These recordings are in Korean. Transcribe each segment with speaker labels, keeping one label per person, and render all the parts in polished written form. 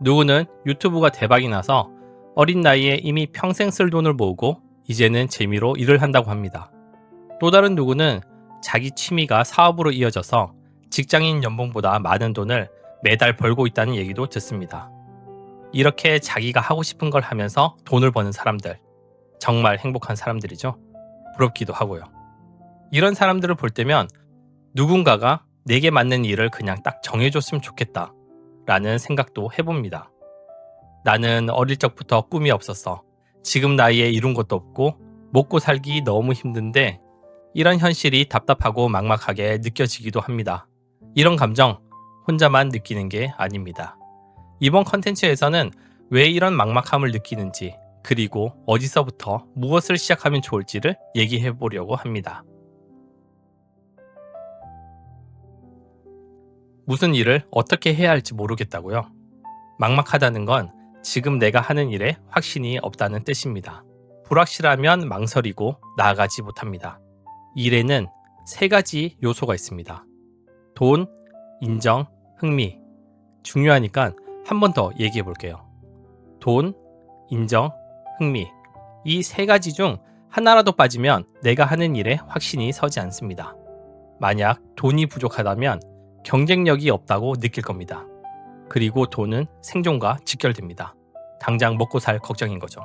Speaker 1: 누구는 유튜브가 대박이 나서 어린 나이에 이미 평생 쓸 돈을 모으고 이제는 재미로 일을 한다고 합니다. 또 다른 누구는 자기 취미가 사업으로 이어져서 직장인 연봉보다 많은 돈을 매달 벌고 있다는 얘기도 듣습니다. 이렇게 자기가 하고 싶은 걸 하면서 돈을 버는 사람들, 정말 행복한 사람들이죠. 부럽기도 하고요. 이런 사람들을 볼 때면 누군가가 내게 맞는 일을 그냥 딱 정해줬으면 좋겠다 라는 생각도 해봅니다. 나는 어릴 적부터 꿈이 없었어. 지금 나이에 이룬 것도 없고 먹고 살기 너무 힘든데 이런 현실이 답답하고 막막하게 느껴지기도 합니다. 이런 감정 혼자만 느끼는 게 아닙니다. 이번 컨텐츠에서는 왜 이런 막막함을 느끼는지 그리고 어디서부터 무엇을 시작하면 좋을지를 얘기해 보려고 합니다. 무슨 일을 어떻게 해야 할지 모르겠다고요? 막막하다는 건 지금 내가 하는 일에 확신이 없다는 뜻입니다. 불확실하면 망설이고 나아가지 못합니다. 일에는 세 가지 요소가 있습니다. 돈, 인정, 흥미. 중요하니까 한 번 더 얘기해 볼게요. 돈, 인정, 흥미. 이 세 가지 중 하나라도 빠지면 내가 하는 일에 확신이 서지 않습니다. 만약 돈이 부족하다면 경쟁력이 없다고 느낄 겁니다. 그리고 돈은 생존과 직결됩니다. 당장 먹고 살 걱정인 거죠.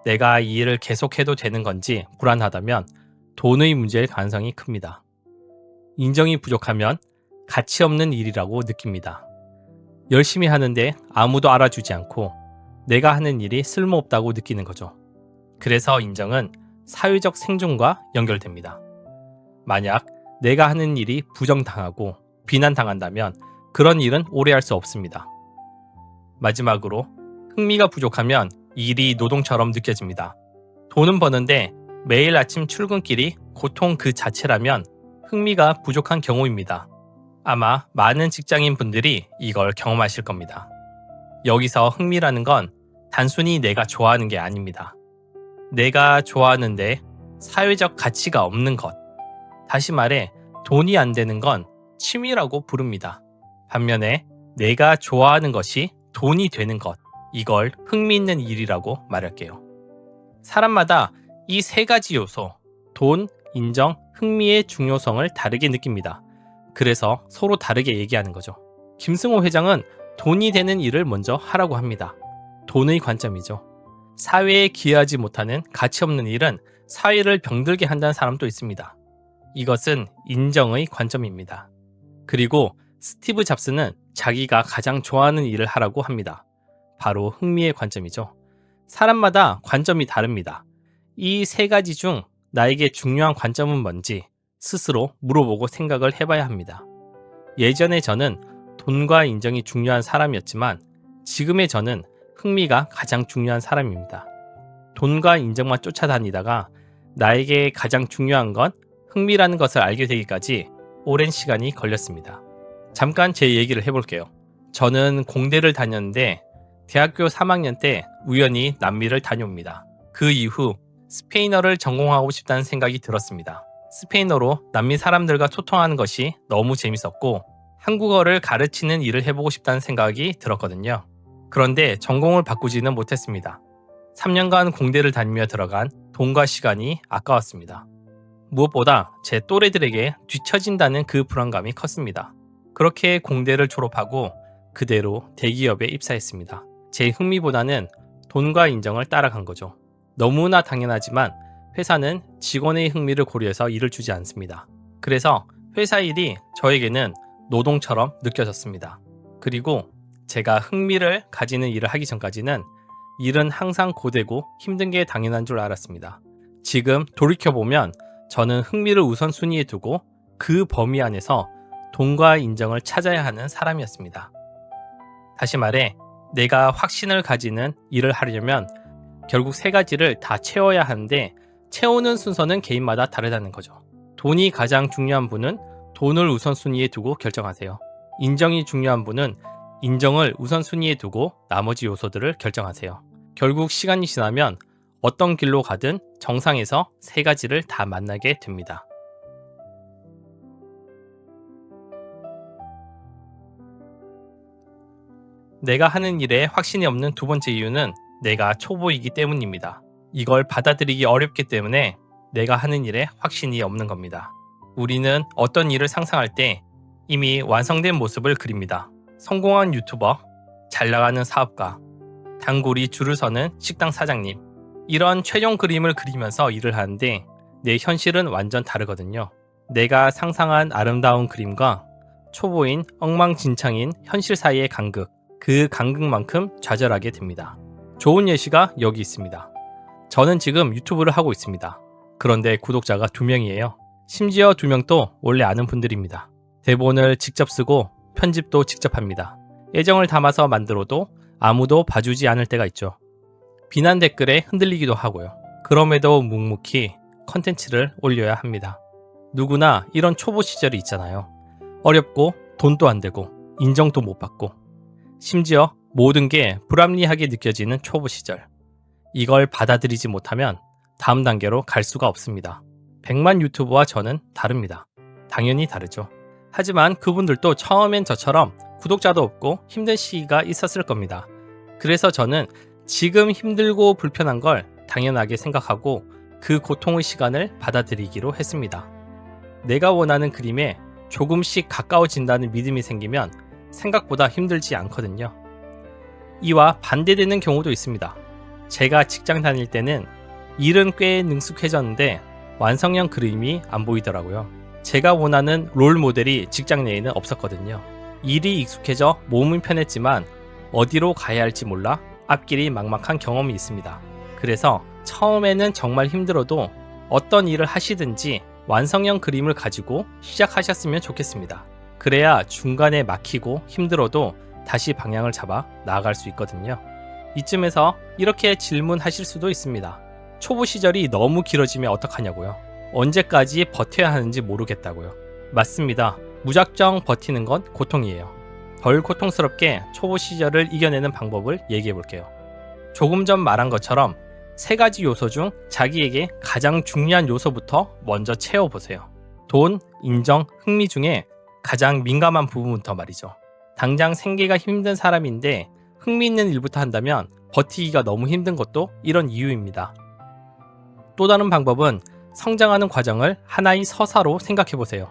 Speaker 1: 내가 이 일을 계속해도 되는 건지 불안하다면 돈의 문제일 가능성이 큽니다. 인정이 부족하면 가치 없는 일이라고 느낍니다. 열심히 하는데 아무도 알아주지 않고 내가 하는 일이 쓸모없다고 느끼는 거죠. 그래서 인정은 사회적 생존과 연결됩니다. 만약 내가 하는 일이 부정당하고 비난당한다면 그런 일은 오래 할 수 없습니다. 마지막으로 흥미가 부족하면 일이 노동처럼 느껴집니다. 돈은 버는데 매일 아침 출근길이 고통 그 자체라면 흥미가 부족한 경우입니다. 아마 많은 직장인 분들이 이걸 경험하실 겁니다. 여기서 흥미라는 건 단순히 내가 좋아하는 게 아닙니다. 내가 좋아하는데 사회적 가치가 없는 것. 다시 말해 돈이 안 되는 건 취미라고 부릅니다. 반면에 내가 좋아하는 것이 돈이 되는 것. 이걸 흥미있는 일이라고 말할게요. 사람마다 이 세 가지 요소, 돈, 인정, 흥미의 중요성을 다르게 느낍니다. 그래서 서로 다르게 얘기하는 거죠. 김승호 회장은 돈이 되는 일을 먼저 하라고 합니다. 돈의 관점이죠. 사회에 기여하지 못하는 가치 없는 일은 사회를 병들게 한다는 사람도 있습니다. 이것은 인정의 관점입니다. 그리고 스티브 잡스는 자기가 가장 좋아하는 일을 하라고 합니다. 바로 흥미의 관점이죠. 사람마다 관점이 다릅니다. 이 세 가지 중 나에게 중요한 관점은 뭔지 스스로 물어보고 생각을 해봐야 합니다. 예전에 저는 돈과 인정이 중요한 사람이었지만 지금의 저는 흥미가 가장 중요한 사람입니다. 돈과 인정만 쫓아다니다가 나에게 가장 중요한 건 흥미라는 것을 알게 되기까지 오랜 시간이 걸렸습니다. 잠깐 제 얘기를 해볼게요. 저는 공대를 다녔는데 대학교 3학년 때 우연히 남미를 다녀옵니다. 그 이후 스페인어를 전공하고 싶다는 생각이 들었습니다. 스페인어로 남미 사람들과 소통하는 것이 너무 재밌었고 한국어를 가르치는 일을 해보고 싶다는 생각이 들었거든요. 그런데 전공을 바꾸지는 못했습니다. 3년간 공대를 다니며 들어간 돈과 시간이 아까웠습니다. 무엇보다 제 또래들에게 뒤처진다는 그 불안감이 컸습니다. 그렇게 공대를 졸업하고 그대로 대기업에 입사했습니다. 제 흥미보다는 돈과 인정을 따라간 거죠. 너무나 당연하지만 회사는 직원의 흥미를 고려해서 일을 주지 않습니다. 그래서 회사 일이 저에게는 노동처럼 느껴졌습니다. 그리고 제가 흥미를 가지는 일을 하기 전까지는 일은 항상 고되고 힘든 게 당연한 줄 알았습니다. 지금 돌이켜보면 저는 흥미를 우선순위에 두고 그 범위 안에서 돈과 인정을 찾아야 하는 사람이었습니다. 다시 말해 내가 확신을 가지는 일을 하려면 결국 세 가지를 다 채워야 하는데 채우는 순서는 개인마다 다르다는 거죠. 돈이 가장 중요한 분은 돈을 우선순위에 두고 결정하세요. 인정이 중요한 분은 인정을 우선순위에 두고 나머지 요소들을 결정하세요. 결국 시간이 지나면 어떤 길로 가든 정상에서 세 가지를 다 만나게 됩니다. 내가 하는 일에 확신이 없는 두 번째 이유는 내가 초보이기 때문입니다. 이걸 받아들이기 어렵기 때문에 내가 하는 일에 확신이 없는 겁니다. 우리는 어떤 일을 상상할 때 이미 완성된 모습을 그립니다. 성공한 유튜버, 잘 나가는 사업가, 단골이 줄을 서는 식당 사장님, 이런 최종 그림을 그리면서 일을 하는데 내 현실은 완전 다르거든요. 내가 상상한 아름다운 그림과 초보인 엉망진창인 현실 사이의 간극, 그 간극만큼 좌절하게 됩니다. 좋은 예시가 여기 있습니다. 저는 지금 유튜브를 하고 있습니다. 그런데 구독자가 2명이에요. 심지어 2명도 원래 아는 분들입니다. 대본을 직접 쓰고 편집도 직접 합니다. 애정을 담아서 만들어도 아무도 봐주지 않을 때가 있죠. 비난 댓글에 흔들리기도 하고요. 그럼에도 묵묵히 컨텐츠를 올려야 합니다. 누구나 이런 초보 시절이 있잖아요. 어렵고 돈도 안 되고 인정도 못 받고 심지어 모든 게 불합리하게 느껴지는 초보 시절. 이걸 받아들이지 못하면 다음 단계로 갈 수가 없습니다. 100만 유튜버와 저는 다릅니다. 당연히 다르죠. 하지만 그분들도 처음엔 저처럼 구독자도 없고 힘든 시기가 있었을 겁니다. 그래서 저는 지금 힘들고 불편한 걸 당연하게 생각하고 그 고통의 시간을 받아들이기로 했습니다. 내가 원하는 그림에 조금씩 가까워진다는 믿음이 생기면 생각보다 힘들지 않거든요. 이와 반대되는 경우도 있습니다. 제가 직장 다닐 때는 일은 꽤 능숙해졌는데 완성형 그림이 안 보이더라고요. 제가 원하는 롤 모델이 직장 내에는 없었거든요. 일이 익숙해져 몸은 편했지만 어디로 가야 할지 몰라 앞길이 막막한 경험이 있습니다. 그래서 처음에는 정말 힘들어도 어떤 일을 하시든지 완성형 그림을 가지고 시작하셨으면 좋겠습니다. 그래야 중간에 막히고 힘들어도 다시 방향을 잡아 나아갈 수 있거든요. 이쯤에서 이렇게 질문하실 수도 있습니다. 초보 시절이 너무 길어지면 어떡하냐고요? 언제까지 버텨야 하는지 모르겠다고요. 맞습니다. 무작정 버티는 건 고통이에요. 덜 고통스럽게 초보 시절을 이겨내는 방법을 얘기해 볼게요. 조금 전 말한 것처럼 3가지 요소 중 자기에게 가장 중요한 요소부터 먼저 채워보세요. 돈, 인정, 흥미 중에 가장 민감한 부분부터 말이죠. 당장 생계가 힘든 사람인데 흥미 있는 일부터 한다면 버티기가 너무 힘든 것도 이런 이유입니다. 또 다른 방법은 성장하는 과정을 하나의 서사로 생각해보세요.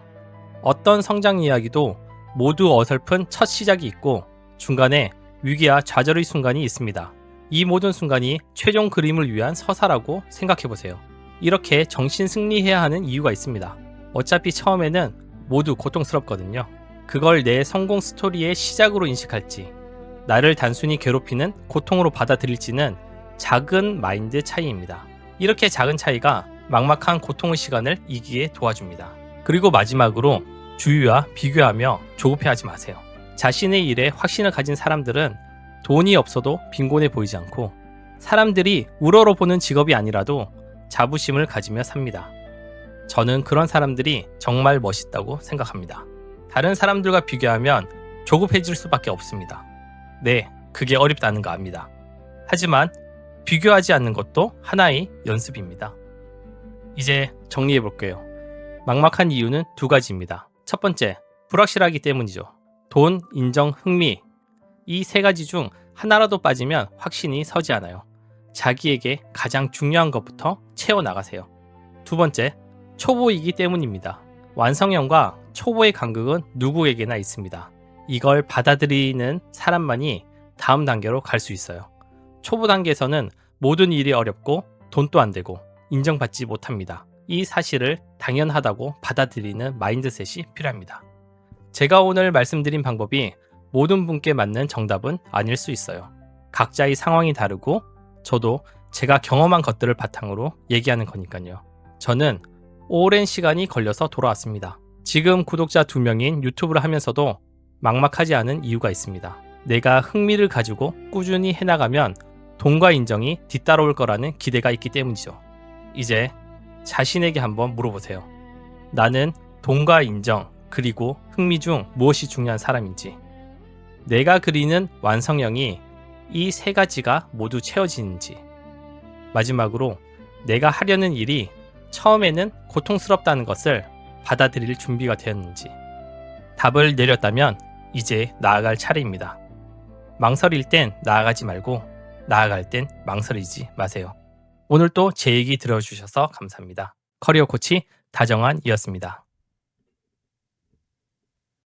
Speaker 1: 어떤 성장 이야기도 모두 어설픈 첫 시작이 있고 중간에 위기와 좌절의 순간이 있습니다. 이 모든 순간이 최종 그림을 위한 서사라고 생각해보세요. 이렇게 정신 승리해야 하는 이유가 있습니다. 어차피 처음에는 모두 고통스럽거든요. 그걸 내 성공 스토리의 시작으로 인식할지, 나를 단순히 괴롭히는 고통으로 받아들일지는 작은 마인드 차이입니다. 이렇게 작은 차이가 막막한 고통의 시간을 이기게 도와줍니다. 그리고 마지막으로 주위와 비교하며 조급해하지 마세요. 자신의 일에 확신을 가진 사람들은 돈이 없어도 빈곤해 보이지 않고 사람들이 우러러 보는 직업이 아니라도 자부심을 가지며 삽니다. 저는 그런 사람들이 정말 멋있다고 생각합니다. 다른 사람들과 비교하면 조급해질 수밖에 없습니다. 네, 그게 어렵다는 거 압니다. 하지만 비교하지 않는 것도 하나의 연습입니다. 이제 정리해 볼게요. 막막한 이유는 2가지입니다. 첫 번째, 불확실하기 때문이죠. 돈, 인정, 흥미, 이 3가지 중 하나라도 빠지면 확신이 서지 않아요. 자기에게 가장 중요한 것부터 채워나가세요. 2번째, 초보이기 때문입니다. 완성형과 초보의 간극은 누구에게나 있습니다. 이걸 받아들이는 사람만이 다음 단계로 갈 수 있어요. 초보 단계에서는 모든 일이 어렵고 돈도 안 되고 인정받지 못합니다. 이 사실을 당연하다고 받아들이는 마인드셋이 필요합니다. 제가 오늘 말씀드린 방법이 모든 분께 맞는 정답은 아닐 수 있어요. 각자의 상황이 다르고 저도 제가 경험한 것들을 바탕으로 얘기하는 거니까요. 저는 오랜 시간이 걸려서 돌아왔습니다. 지금 구독자 2명인 유튜브를 하면서도 막막하지 않은 이유가 있습니다. 내가 흥미를 가지고 꾸준히 해나가면 돈과 인정이 뒤따라올 거라는 기대가 있기 때문이죠. 이제 자신에게 한번 물어보세요. 나는 돈과 인정, 그리고 흥미 중 무엇이 중요한 사람인지, 내가 그리는 완성형이 이 3가지가 모두 채워지는지, 마지막으로 내가 하려는 일이 처음에는 고통스럽다는 것을 받아들일 준비가 되었는지 답을 내렸다면 이제 나아갈 차례입니다. 망설일 땐 나아가지 말고 나아갈 땐 망설이지 마세요. 오늘 또 제 얘기 들어주셔서 감사합니다. 커리어 코치 다정한이었습니다.